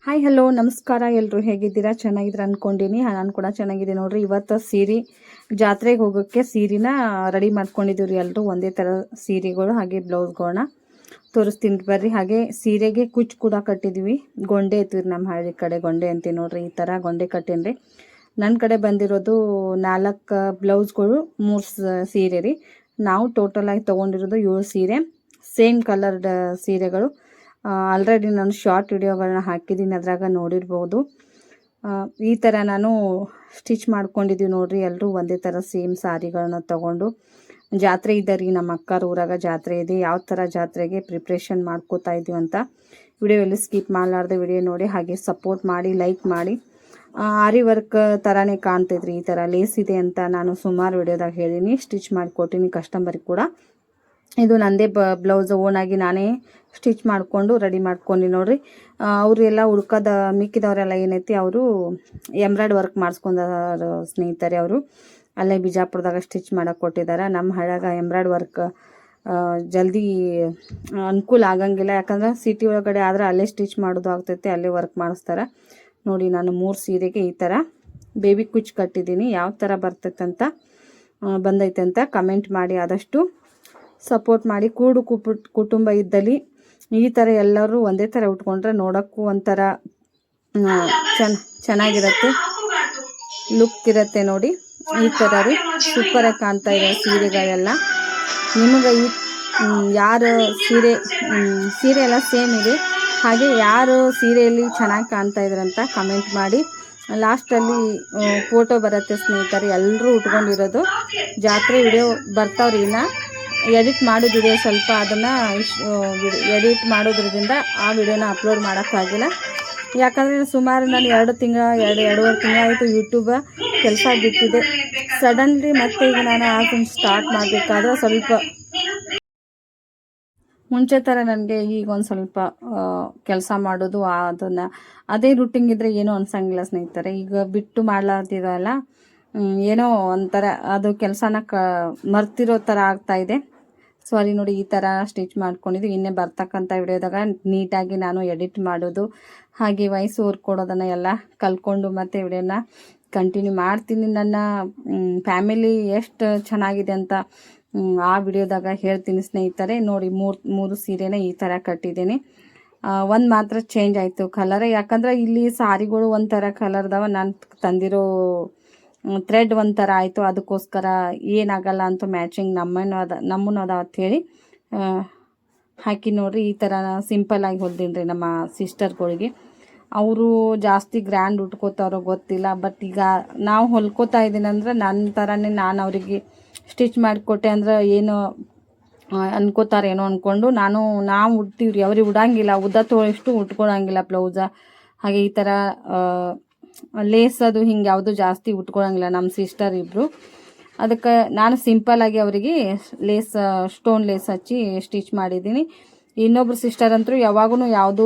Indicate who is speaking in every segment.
Speaker 1: Hi hello ನಮಸ್ಕಾರ. ಎಲ್ಲರೂ ಹೇಗಿದ್ದೀರಾ? ಚೆನ್ನಾಗಿದ್ದೀರಾ ಅಂದ್ಕೊಂಡಿನಿ. ನಾನು ಕೂಡ ಚೆನ್ನಾಗಿದೆ ನೋಡ್ರಿ. ಇವತ್ತು ಸೀರೆ ಜಾತ್ರೆಗೆ ಹೋಗೋಕ್ಕೆ ಸೀರೆನ ರೆಡಿ ಮಾಡ್ಕೊಂಡಿದ್ದೀವಿ ಎಲ್ಲರೂ. ಒಂದೇ ಥರ ಸೀರೆಗಳು ಹಾಗೆ ಬ್ಲೌಸ್ಗಳನ್ನ ತೋರಿಸ್ತೀನಿ ಬರ್ರಿ. ಹಾಗೆ ಸೀರೆಗೆ ಕುಚ್ಚು ಕೂಡ ಕಟ್ಟಿದ್ವಿ. ಗೊಂಡೆ ಐತ್ವಿ ನಮ್ಮ ಹಳ್ಳಿ ಕಡೆ ಗೊಂಡೆ ಅಂತೀವಿ ನೋಡ್ರಿ. ಈ ಥರ ಗೊಂಡೆ ಕಟ್ಟೇನ್ರಿ. ನನ್ನ ಕಡೆ ಬಂದಿರೋದು 4 ಬ್ಲೌಸ್ಗಳು 3 ಸೀರೆ ರೀ. ನಾವು ಟೋಟಲಾಗಿ ತೊಗೊಂಡಿರೋದು 7 ಸೀರೆ, ಸೇಮ್ ಕಲರ್ಡ್ ಸೀರೆಗಳು. ಆಲ್ರೆಡಿ ನಾನು ಶಾರ್ಟ್ ವಿಡಿಯೋಗಳನ್ನ ಹಾಕಿದ್ದೀನಿ, ಅದ್ರಾಗ ನೋಡಿರ್ಬೋದು. ಈ ಥರ ನಾನು ಸ್ಟಿಚ್ ಮಾಡ್ಕೊಂಡಿದ್ದೀವಿ ನೋಡ್ರಿ. ಎಲ್ಲರೂ ಒಂದೇ ಥರ ಸೇಮ್ ಸಾರಿಗಳನ್ನ ತೊಗೊಂಡು ಜಾತ್ರೆ ಇದೆ ರೀ, ನಮ್ಮ ಅಕ್ಕರ ಊರಾಗ ಜಾತ್ರೆ ಇದೆ. ಯಾವ ಥರ ಜಾತ್ರೆಗೆ ಪ್ರಿಪ್ರೇಷನ್ ಮಾಡ್ಕೋತಾ ಇದ್ದೀವಿ ಅಂತ ವಿಡಿಯೋಲ್ಲಿ ಸ್ಕಿಪ್ ಮಾಡಲಾರ್ದೆ ವಿಡಿಯೋ ನೋಡಿ. ಹಾಗೆ ಸಪೋರ್ಟ್ ಮಾಡಿ, ಲೈಕ್ ಮಾಡಿ. ಆರಿ ವರ್ಕ್ ಥರನೇ ಕಾಣ್ತೈತ್ರಿ. ಈ ಥರ ಲೇಸ್ ಇದೆ ಅಂತ ನಾನು ಸುಮಾರು ವಿಡಿಯೋದಾಗ ಹೇಳೀನಿ, ಸ್ಟಿಚ್ ಮಾಡಿಕೊಟ್ಟಿನಿ ಕಸ್ಟಮರಿಗೆ ಕೂಡ. ಇದು ನಂದೇ ಬ್ಲೌಸ್ ಓನಾಗಿ ನಾನೇ ಸ್ಟಿಚ್ ಮಾಡಿಕೊಂಡು ರೆಡಿ ಮಾಡ್ಕೊಂಡು ನೋಡ್ರಿ. ಅವರೆಲ್ಲ ಹುಡ್ಕೋದ ಮಿಕ್ಕಿದವರೆಲ್ಲ ಏನೈತಿ, ಅವರು ಎಂಬ್ರಾಯ್ಡ್ ವರ್ಕ್ ಮಾಡಿಸ್ಕೊಂಡಾರ ಸ್ನೇಹಿತರೆ. ಅವರು ಅಲ್ಲೇ ಬಿಜಾಪುರದಾಗ ಸ್ಟಿಚ್ ಮಾಡಕ್ಕೆ ಕೊಟ್ಟಿದ್ದಾರೆ. ನಮ್ಮ ಹಳ್ಯಾಗ ಎಂಬ್ರಾಯ್ಡ್ ವರ್ಕ್ ಜಲ್ದಿ ಅನುಕೂಲ ಆಗಂಗಿಲ್ಲ, ಯಾಕಂದ್ರೆ ಸಿಟಿ ಒಳಗಡೆ ಆದರೆ ಅಲ್ಲೇ ಸ್ಟಿಚ್ ಮಾಡೋದು ಆಗ್ತೈತೆ, ಅಲ್ಲೇ ವರ್ಕ್ ಮಾಡಿಸ್ತಾರೆ ನೋಡಿ. ನಾನು 3 ಸೀರೆಗೆ ಈ ಥರ ಬೇಬಿ ಕುಚ್ಚು ಕಟ್ಟಿದ್ದೀನಿ. ಯಾವ ಥರ ಬಂದೈತೆ ಅಂತ ಕಮೆಂಟ್ ಮಾಡಿ. ಆದಷ್ಟು ಸಪೋರ್ಟ್ ಮಾಡಿ. ಕೂಡು ಕುಟುಂಬ ಇದ್ದಲ್ಲಿ ಈ ಥರ ಎಲ್ಲರೂ ಒಂದೇ ಥರ ಉಟ್ಕೊಂಡ್ರೆ ನೋಡೋಕ್ಕೂ ಒಂಥರ ಚೆನ್ನಾಗಿರುತ್ತೆ, ಲುಕ್ ಇರುತ್ತೆ ನೋಡಿ. ಈ ಥರ ರೀ ಸೂಪರಾಗಿ ಕಾಣ್ತಾ ಇದೆ ಸೀರೆಗಳೆಲ್ಲ. ನಿಮಗೆ ಯಾರು ಸೀರೆ ಎಲ್ಲ ಸೇಮ್ ಇದೆ, ಹಾಗೆ ಯಾರು ಸೀರೆಯಲ್ಲಿ ಚೆನ್ನಾಗಿ ಕಾಣ್ತಾ ಇದ್ರಂತ ಕಮೆಂಟ್ ಮಾಡಿ. ಲಾಸ್ಟಲ್ಲಿ ಫೋಟೋ ಬರುತ್ತೆ ಸ್ನೇಹಿತರೆ, ಎಲ್ಲರೂ ಉಟ್ಕೊಂಡಿರೋದು. ಜಾತ್ರೆ ವಿಡಿಯೋ ಬರ್ತಾವ್ರಿ. ಇನ್ನು ಎಡಿಟ್ ಮಾಡೋದಿದೆ ಸ್ವಲ್ಪ, ಅದನ್ನು ಎಡಿಟ್ ಮಾಡೋದ್ರಿಂದ ಆ ವಿಡಿಯೋನ ಅಪ್ಲೋಡ್ ಮಾಡೋಕ್ಕಾಗಿಲ್ಲ. ಯಾಕಂದರೆ ಸುಮಾರು ನಾನು 2 ತಿಂಗಳು 2.5 ತಿಂಗಳಾಯಿತು ಯೂಟ್ಯೂಬ್ ಕೆಲಸ ಬಿಟ್ಟಿದೆ. ಸಡನ್ಲಿ ಮತ್ತೆ ಈಗ ನಾನು ಅದನ್ನು ಸ್ಟಾರ್ಟ್ ಮಾಡಬೇಕಾದ್ರೆ ಸ್ವಲ್ಪ ಮುಂಚೆ ಥರ ನನಗೆ ಈಗ ಒಂದು ಸ್ವಲ್ಪ ಕೆಲಸ ಮಾಡೋದು ಅದನ್ನು ಅದೇ ರೂಟಿಂಗ್ ಇದ್ದರೆ ಏನೂ ಅನ್ಸಂಗಿಲ್ಲ ಸ್ನೇಹಿತರೆ. ಈಗ ಬಿಟ್ಟು ಮಾಡ್ಲಾತಿದಲ್ಲ, ಏನೋ ಒಂಥರ ಅದು ಕೆಲಸನ ಮರ್ತಿರೋ ಥರ ಆಗ್ತಾಯಿದೆ. ಸಾರಿ ನೋಡಿ, ಈ ಥರ ಸ್ಟಿಚ್ ಮಾಡ್ಕೊಂಡಿದ್ದು. ಇನ್ನೇ ಬರ್ತಕ್ಕಂಥ ವಿಡಿಯೋದಾಗ ನೀಟಾಗಿ ನಾನು ಎಡಿಟ್ ಮಾಡೋದು ಹಾಗೆ ವಾಯ್ಸ್ ಓವರ್ ಕೊಡೋದನ್ನು ಎಲ್ಲ ಕಲ್ತ್ಕೊಂಡು ಮತ್ತೆ ವಿಡಿಯೋನ ಕಂಟಿನ್ಯೂ ಮಾಡ್ತೀನಿ. ನನ್ನ ಫ್ಯಾಮಿಲಿ ಎಷ್ಟು ಚೆನ್ನಾಗಿದೆ ಅಂತ ಆ ವಿಡಿಯೋದಾಗ ಹೇಳ್ತೀನಿ ಸ್ನೇಹಿತರೆ. ನೋಡಿ, ಮೂರು ಸೀರೆನ ಈ ಥರ ಕಟ್ಟಿದ್ದೀನಿ. ಒಂದು ಮಾತ್ರ ಚೇಂಜ್ ಆಯಿತು ಕಲರ್, ಯಾಕಂದ್ರೆ ಇಲ್ಲಿ ಸಾರಿಗಳು ಒಂಥರ ಕಲರ್ದವ, ನಾನು ತಂದಿರೋ ಥ್ರೆಡ್ ಒಂಥರ ಆಯಿತು. ಅದಕ್ಕೋಸ್ಕರ ಏನಾಗಲ್ಲ ಅಂತ ಮ್ಯಾಚಿಂಗ್ ನಮ್ಮನ್ನು ಅದ ಅಂಥೇಳಿ ಹಾಕಿ ನೋಡ್ರಿ. ಈ ಥರ ಸಿಂಪಲ್ಲಾಗಿ ಹೊಲ್ದೀನಿ ರೀ ನಮ್ಮ ಸಿಸ್ಟರ್ಗಳಿಗೆ. ಅವರು ಜಾಸ್ತಿ ಗ್ರ್ಯಾಂಡ್ ಉಟ್ಕೋತಾರೋ ಗೊತ್ತಿಲ್ಲ, ಬಟ್ ಈಗ ನಾವು ಹೊಲ್ಕೋತಾ ಇದ್ದೀನಿ ಅಂದ್ರೆ ನನ್ನ ಥರನೇ ನಾನು ಅವರಿಗೆ ಸ್ಟಿಚ್ ಮಾಡಿಕೊಟ್ಟೆ ಅಂದ್ರೆ ಏನು ಅನ್ಕೋತಾರೇನೋ ಅಂದ್ಕೊಂಡು ನಾವು ಉಡ್ತೀವ್ರಿ, ಅವ್ರಿಗೆ ಉಡಂಗಿಲ್ಲ. ಉದ್ದ ತೋಳಿಷ್ಟು ಉಟ್ಕೊಳಂಗಿಲ್ಲ ಬ್ಲೌಸ. ಹಾಗೆ ಈ ಥರ ಲೇಸ್ ಅದು ಹಿಂಗೆ ಯಾವುದು ಜಾಸ್ತಿ ಉಟ್ಕೊಳಂಗಿಲ್ಲ ನಮ್ಮ ಸಿಸ್ಟರ್ ಇಬ್ಬರು. ಅದಕ್ಕೆ ನಾನು ಸಿಂಪಲ್ಲಾಗಿ ಅವರಿಗೆ ಸ್ಟೋನ್ ಲೇಸ್ ಹಚ್ಚಿ ಸ್ಟಿಚ್ ಮಾಡಿದ್ದೀನಿ. ಇನ್ನೊಬ್ರು ಸಿಸ್ಟರ್ ಅಂತೂ ಯಾವಾಗೂ ಯಾವುದು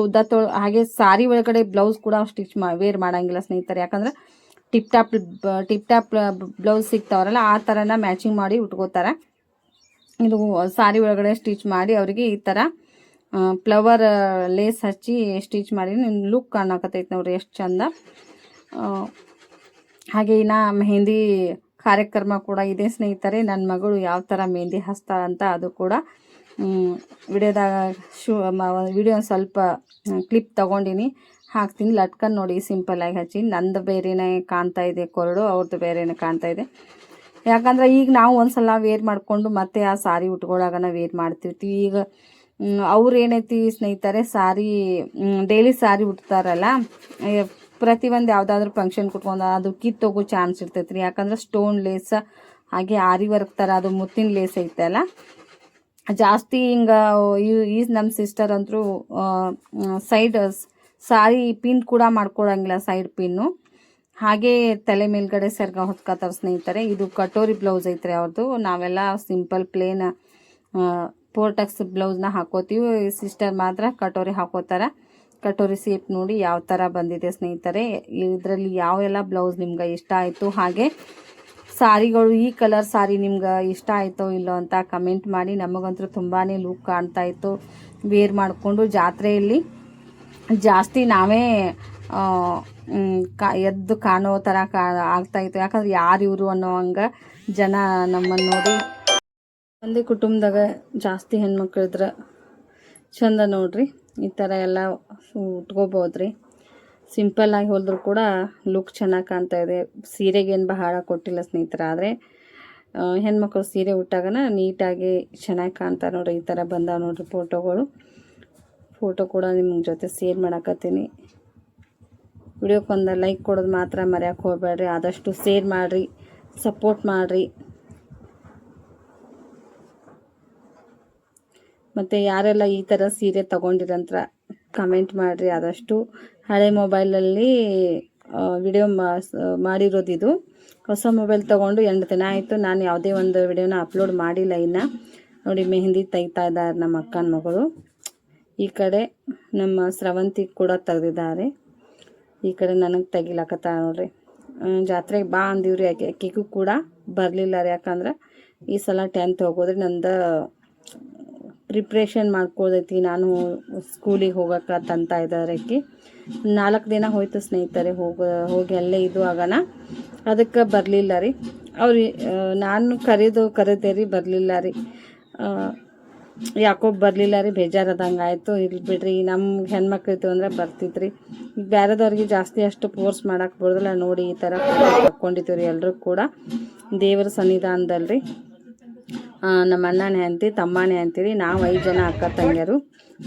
Speaker 1: ಉದ್ದ ತೋಳು ಹಾಗೆ ಸಾರಿ ಒಳಗಡೆ ಬ್ಲೌಸ್ ಕೂಡ ಸ್ಟಿಚ್ ವೇರ್ ಮಾಡೋಂಗಿಲ್ಲ ಸ್ನೇಹಿತರೆ. ಯಾಕಂದ್ರೆ ಟಿಪ್ ಟಾಪ್ ಬ್ಲೌಸ್ ಸಿಗ್ತಾವ್ರಲ್ಲ, ಆ ಥರನ ಮ್ಯಾಚಿಂಗ್ ಮಾಡಿ ಉಟ್ಕೋತಾರೆ. ಇದು ಸಾರಿ ಒಳಗಡೆ ಸ್ಟಿಚ್ ಮಾಡಿ ಅವರಿಗೆ ಈ ಥರ ಫ್ಲವರ್ ಲೇಸ್ ಹಚ್ಚಿ ಸ್ಟಿಚ್ ಮಾಡಿ ಲುಕ್ ಕಾಣಕತ್ತೈತೆ ನೋಡ್ರಿ, ಎಷ್ಟು ಚಂದ. ಹಾಗೆ ಇನ್ನು ಮೆಹಂದಿ ಕಾರ್ಯಕ್ರಮ ಕೂಡ ಇದೆ ಸ್ನೇಹಿತರೆ. ನನ್ನ ಮಗಳು ಯಾವ ಥರ ಮೆಹಂದಿ ಹಚ್ತಾಳಂತ ಅದು ಕೂಡ ವಿಡಿಯೋದಾಗ ವಿಡಿಯೋ ಸ್ವಲ್ಪ ಕ್ಲಿಪ್ ತೊಗೊಂಡಿನಿ, ಹಾಕ್ತೀನಿ. ಲಟ್ಕನ್ ನೋಡಿ ಸಿಂಪಲ್ಲಾಗಿ ಹಚ್ಚಿ. ನಂದು ಬೇರೆನೇ ಕಾಣ್ತಾ ಇದೆ ಕೊರಡು, ಅವ್ರದ್ದು ಬೇರೆನೇ ಕಾಣ್ತಾ ಇದೆ. ಯಾಕಂದ್ರೆ ಈಗ ನಾವು ಒಂದ್ಸಲ ವೇರ್ ಮಾಡಿಕೊಂಡು ಮತ್ತೆ ಆ ಸಾರಿ ಉಟ್ಕೊಳ್ಳಾಗನ ವೇರ್ ಮಾಡ್ತಿರ್ತೀವಿ. ಈಗ ಅವ್ರು ಏನೈತಿ ಸ್ನೇಹಿತರೆ, ಡೈಲಿ ಸಾರಿ ಉಟ್ತಾರಲ್ಲ, ಪ್ರತಿಯೊಂದು ಯಾವುದಾದ್ರೂ ಫಂಕ್ಷನ್ ಕುಟ್ಕೊಂಡು ಅದು ಕಿತ್ತೋಗೋ ಚಾನ್ಸ್ ಇರ್ತೈತೆ ರೀ. ಯಾಕಂದ್ರೆ ಸ್ಟೋನ್ ಲೇಸ್ ಹಾಗೆ ಆರಿ ವರ್ಕ್ ಥರ ಅದು ಮುತ್ತಿನ ಲೇಸ್ ಐತಲ್ಲ ಜಾಸ್ತಿ ಹಿಂಗೆ. ಈ ನಮ್ಮ ಸಿಸ್ಟರ್ ಅಂತೂ ಸೈಡ್ ಸಾರಿ ಪಿನ್ ಕೂಡ ಮಾಡ್ಕೊಳಂಗಿಲ್ಲ, ಸೈಡ್ ಪಿನ್ನು. ಹಾಗೆ ತಲೆ ಮೇಲ್ಗಡೆ ಸೆರ್ಗ ಹೊತ್ಕೋತಾರೆ ಸ್ನೇಹಿತರೆ. ಇದು ಕಟೋರಿ ಬ್ಲೌಸ್ ಐತ್ರಿ ಅವ್ರದ್ದು. ನಾವೆಲ್ಲ ಸಿಂಪಲ್ ಪ್ಲೇನ್ ಪೋರ್ಟಕ್ಸ್ ಬ್ಲೌಸ್ನ ಹಾಕೋತೀವಿ. ಸಿಸ್ಟರ್ ಮಾತ್ರ ಕಟೋರಿ ಹಾಕೋತಾರೆ. ಕಟೋರಿ ಸೇಪ್ ನೋಡಿ ಯಾವ ಥರ ಬಂದಿದೆ ಸ್ನೇಹಿತರೆ. ಇದರಲ್ಲಿ ಯಾವೆಲ್ಲ ಬ್ಲೌಸ್ ನಿಮ್ಗೆ ಇಷ್ಟ ಆಯಿತು, ಹಾಗೆ ಸಾರಿಗಳು ಈ ಕಲರ್ ಸಾರಿ ನಿಮ್ಗೆ ಇಷ್ಟ ಆಯಿತೋ ಇಲ್ಲೋ ಅಂತ ಕಮೆಂಟ್ ಮಾಡಿ. ನಮಗಂತೂ ತುಂಬಾ ಲುಕ್ ಕಾಣ್ತಾ ಇತ್ತು ವೇರ್ ಮಾಡಿಕೊಂಡು ಜಾತ್ರೆಯಲ್ಲಿ. ಜಾಸ್ತಿ ನಾವೇ ಎದ್ದು ಕಾಣೋ ಥರ ಆಗ್ತಾಯಿತ್ತು. ಯಾಕಂದ್ರೆ ಯಾರು ಇವರು ಅನ್ನೋ ಹಂಗೆ ಜನ ನಮ್ಮನ್ನು ನೋಡಿ ಒಂದೇ ಕುಟುಂಬದಾಗ ಜಾಸ್ತಿ ಹೆಣ್ಮಕ್ಳಿದ್ರೆ ಚಂದ ನೋಡ್ರಿ. ಈ ಥರ ಎಲ್ಲ ಉಟ್ಕೋಬೋದ್ರಿ. ಸಿಂಪಲ್ಲಾಗಿ ಹೊಲಿದ್ರು ಕೂಡ ಲುಕ್ ಚೆನ್ನಾಗಿ ಕಾಣ್ತಾ ಇದೆ. ಸೀರೆಗೇನು ಬಹಳ ಕೊಟ್ಟಿಲ್ಲ ಸ್ನೇಹಿತರೆ, ಆದರೆ ಹೆಣ್ಮಕ್ಳು ಸೀರೆ ಉಟ್ಟಾಗನ ನೀಟಾಗಿ ಚೆನ್ನಾಗಿ ಕಾಣ್ತಾರೆ ನೋಡ್ರಿ. ಈ ಥರ ಬಂದಾವ ನೋಡ್ರಿ ಫೋಟೋಗಳು. ಫೋಟೋ ಕೂಡ ನಿಮ್ಮ ಜೊತೆ ಶೇರ್ ಮಾಡಕತ್ತೀನಿ. ವಿಡಿಯೋಕ್ಕೊಂದು ಲೈಕ್ ಕೊಡೋದು ಮಾತ್ರ ಮರೆಯೋಕೆ ಹೋಗಬೇಡ್ರಿ. ಆದಷ್ಟು ಶೇರ್ ಮಾಡಿರಿ, ಸಪೋರ್ಟ್ ಮಾಡಿರಿ. ಮತ್ತು ಯಾರೆಲ್ಲ ಈ ಥರ ಸೀರೆ ತೊಗೊಂಡಿರಂತ ಕಮೆಂಟ್ ಮಾಡಿರಿ. ಆದಷ್ಟು ಹಳೆ ಮೊಬೈಲಲ್ಲಿ ವಿಡಿಯೋ ಮಾಡಿರೋದಿದು. ಹೊಸ ಮೊಬೈಲ್ ತೊಗೊಂಡು 2 ದಿನ ಆಯಿತು. ನಾನು ಯಾವುದೇ ಒಂದು ವಿಡಿಯೋನ ಅಪ್ಲೋಡ್ ಮಾಡಿಲ್ಲ ಇನ್ನು. ನೋಡಿ ಮೆಹಂದಿ ತೆಗಿತಾ ಇದ್ದಾರೆ ನಮ್ಮ ಅಕ್ಕನ ಮಗಳು. ಈ ಕಡೆ ನಮ್ಮ ಸ್ರವಂತಿ ಕೂಡ ತೆಗೆದಿದ್ದಾರೆ. ಈ ಕಡೆ ನನಗೆ ತೆಗಿಲಕತ್ತ ನೋಡ್ರಿ. ಜಾತ್ರೆಗೆ ಬಾ ಅಂದಿವ್ರಿ. ಆಕೆಗೂ ಕೂಡ ಬರಲಿಲ್ಲ ರೀ. ಯಾಕಂದ್ರೆ ಈ ಸಲ 10th ಹೋಗೋದ್ರಿ. ನಂದು ಪ್ರಿಪ್ರೇಷನ್ ಮಾಡ್ಕೊಳ್ದೈತಿ. ನಾನು ಸ್ಕೂಲಿಗೆ ಹೋಗೋಕೆ ತಂತ ಇದ್ದಾರೆ. 4 ದಿನ ಹೋಯ್ತು ಸ್ನೇಹಿತರೆ ಹೋಗಿ ಅಲ್ಲೇ ಇದು ಆಗೋಣ. ಅದಕ್ಕೆ ಬರಲಿಲ್ಲ ರೀ. ನಾನು ಕರೆದೇ ರೀ, ಬರಲಿಲ್ಲ ರೀ. ಯಾಕೋ ಬರಲಿಲ್ಲ ರೀ, ಬೇಜಾರದಂಗೆ ಆಯಿತು. ಇಲ್ಲಿ ಬಿಡ್ರಿ, ನಮ್ಮ ಹೆಣ್ಮಕ್ಳಿತ್ತು ಅಂದರೆ ಬರ್ತಿದ್ರಿ. ಈಗ ಬೇರೆದವ್ರಿಗೆ ಜಾಸ್ತಿ ಅಷ್ಟು ಫೋರ್ಸ್ ಮಾಡೋಕೆ ಬರೋದಿಲ್ಲ. ನೋಡಿ ಈ ಥರ ಹಾಕ್ಕೊಂಡಿದ್ದೀವಿ ರೀ ಎಲ್ಲರೂ ಕೂಡ ದೇವರ ಸನ್ನಿಧಾನದಲ್ರಿ. ನಮ್ಮ ಅಣ್ಣನ ಹೆಂಡತಿ, ತಮ್ಮನೇ ಅಂತೀರಿ. ನಾವು 5 ಜನ ಅಕ್ಕ ತಂಗಿಯರು.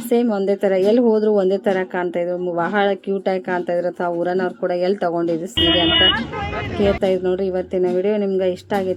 Speaker 1: ಸೇಮ್ ಒಂದೇ ಥರ, ಎಲ್ಲಿ ಹೋದರೂ ಒಂದೇ ಥರ ಕಾಣ್ತಾಯಿದ್ರು. ಬಹಳ ಕ್ಯೂಟಾಗಿ ಕಾಣ್ತಾಯಿದ್ರು. ಅಥವಾ ಊರನವ್ರು ಕೂಡ ಎಲ್ಲಿ ತೊಗೊಂಡಿದ್ರು ಸೀರೆ ಅಂತ ಕೇಳ್ತಾಯಿದ್ರು ನೋಡಿರಿ. ಇವತ್ತಿನ ವಿಡಿಯೋ ನಿಮ್ಗೆ ಇಷ್ಟ ಆಗಿತ್ತು